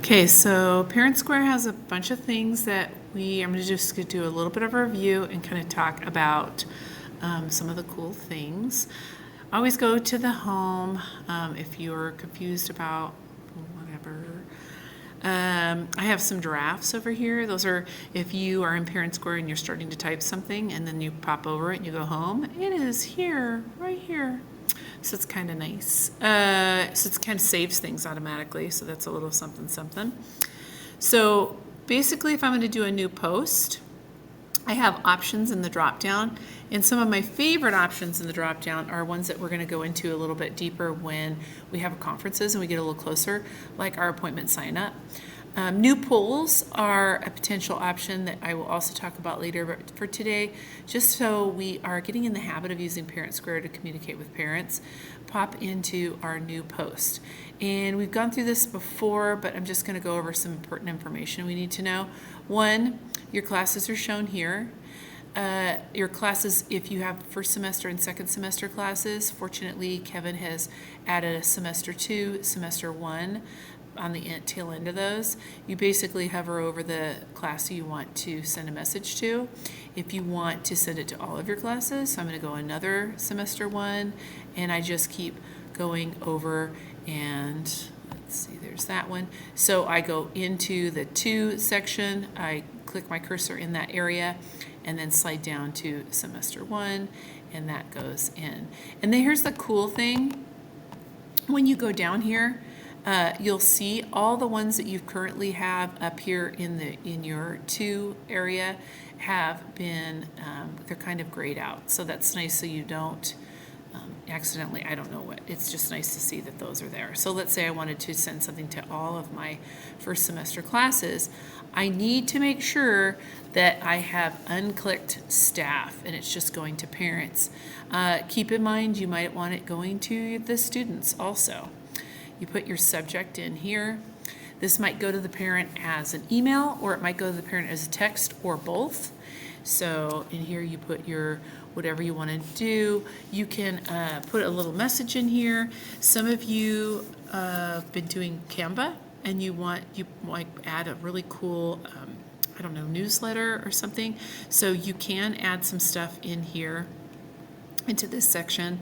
Okay, so Parent Square has a bunch of things that I'm going to just do a little bit of a review and kind of talk about some of the cool things. Always go to the home if you're confused about whatever. I have some drafts over here. Those are if you are in Parent Square and you're starting to type something and then you pop over it and you go home. It is here, right here. So it's kind of nice. So it kind of saves things automatically. So that's a little something, something. So basically, if I'm going to do a new post, I have options in the drop down. And some of my favorite options in the drop down are ones that we're going to go into a little bit deeper when we have conferences and we get a little closer, like our appointment sign up. New polls are a potential option that I will also talk about later, but for today, just so we are getting in the habit of using Parent Square to communicate with parents, pop into our new post. And we've gone through this before, but I'm just going to go over some important information we need to know. One, your classes are shown here. Your classes, if you have first semester and second semester classes, fortunately Kevin has added a semester 2, semester 1 on the tail end of those. You basically hover over the class you want to send a message to. If you want to send it to all of your classes, so I'm going to go another semester 1, and I just keep going over, and let's see, there's that one. So I go into the 2 section, I click my cursor in that area, and then slide down to semester 1, and that goes in. And then here's the cool thing. When you go down here, you'll see all the ones that you currently have up here in your 2 area have been, they're kind of grayed out. So that's nice so you don't accidentally, I don't know what, it's just nice to see that those are there. So let's say I wanted to send something to all of my first semester classes. I need to make sure that I have unclicked staff and it's just going to parents. Keep in mind you might want it going to the students also. You put your subject in here. This might go to the parent as an email, or it might go to the parent as a text, or both. So in here you put your whatever you want to do. You can put a little message in here. Some of you have been doing Canva, and you might add a really cool I don't know, newsletter or something. So you can add some stuff in here into this section,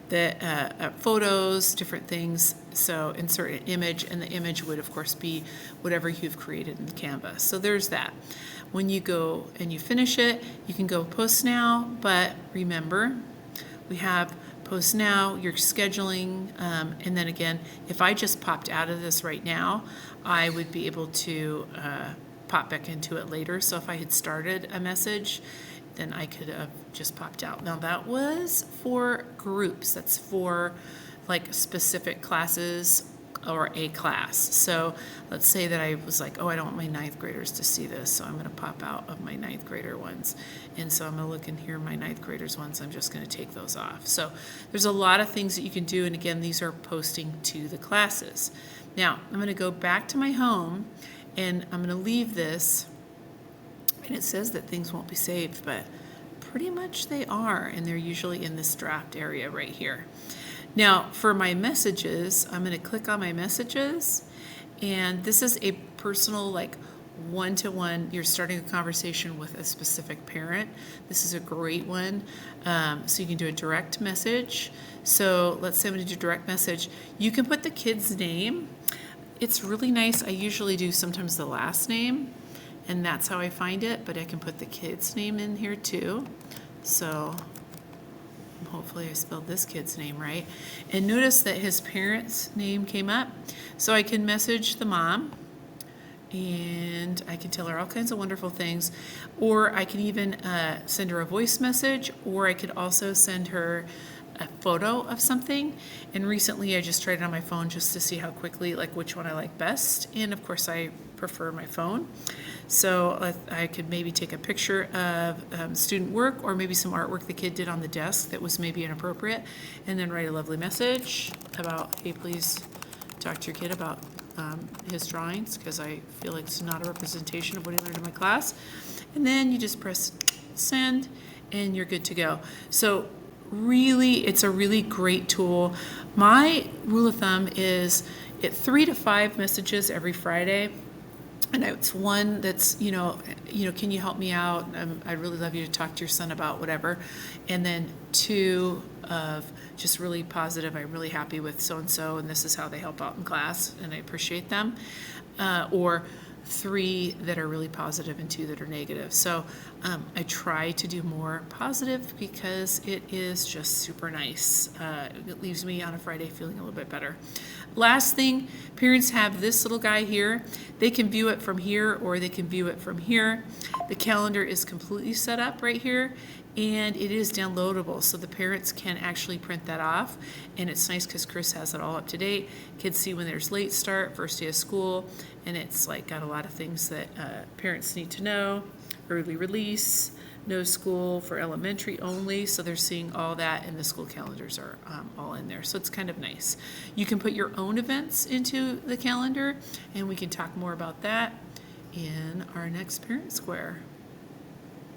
that photos, different things. So insert an image, and the image would of course be whatever you've created in Canva. So there's that. When you go and you finish it, you can go post now, but remember we have post now, you're scheduling, and then again, if I just popped out of this right now, I would be able to pop back into it later. So if I had started a message, then I could have just popped out. Now that was for groups. That's for like specific classes or a class. So let's say that I was like, oh, I don't want my 9th graders to see this, so I'm going to pop out of my 9th grader ones. And so I'm going to look in here, my 9th graders ones, I'm just going to take those off. So there's a lot of things that you can do, and again, these are posting to the classes. Now, I'm going to go back to my home, and I'm going to leave this. And it says that things won't be saved, but pretty much they are, and they're usually in this draft area right here. Now, for my messages, I'm going to click on my messages, and this is a personal, like, one-to-one. You're starting a conversation with a specific parent. This is a great one. So you can do a direct message. So let's say I'm going to do direct message. You can put the kid's name. It's really nice. I usually do sometimes the last name, and that's how I find it, but I can put the kid's name in here too. So hopefully I spelled this kid's name right. And notice that his parent's name came up. So I can message the mom, and I can tell her all kinds of wonderful things, or I can even send her a voice message, or I could also send her a photo of something. And recently I just tried it on my phone just to see how quickly, like which one I like best, and of course I prefer my phone. So I could maybe take a picture of student work, or maybe some artwork the kid did on the desk that was maybe inappropriate, and then write a lovely message about, hey, please talk to your kid about his drawings, because I feel like it's not a representation of what he learned in my class. And then you just press send, and you're good to go. So really, it's a really great tool. My rule of thumb is get 3 to 5 messages every Friday. And it's one that's, can you help me out? I'd really love you to talk to your son about whatever. And then 2 of just really positive, I'm really happy with so-and-so, and this is how they help out in class, and I appreciate them. Or 3 that are really positive and 2 that are negative. So I try to do more positive because it is just super nice. It leaves me on a Friday feeling a little bit better. Last thing, parents have this little guy here. They can view it from here or they can view it from here. The calendar is completely set up right here, and it is downloadable, so the parents can actually print that off, and it's nice because Chris has it all up to date. Kids see when there's late start, first day of school, and it's like got a lot of things that parents need to know. Early release, no school for elementary only, so they're seeing all that, and the school calendars are all in there, so it's kind of nice. You can put your own events into the calendar, and we can talk more about that in our next Parent Square.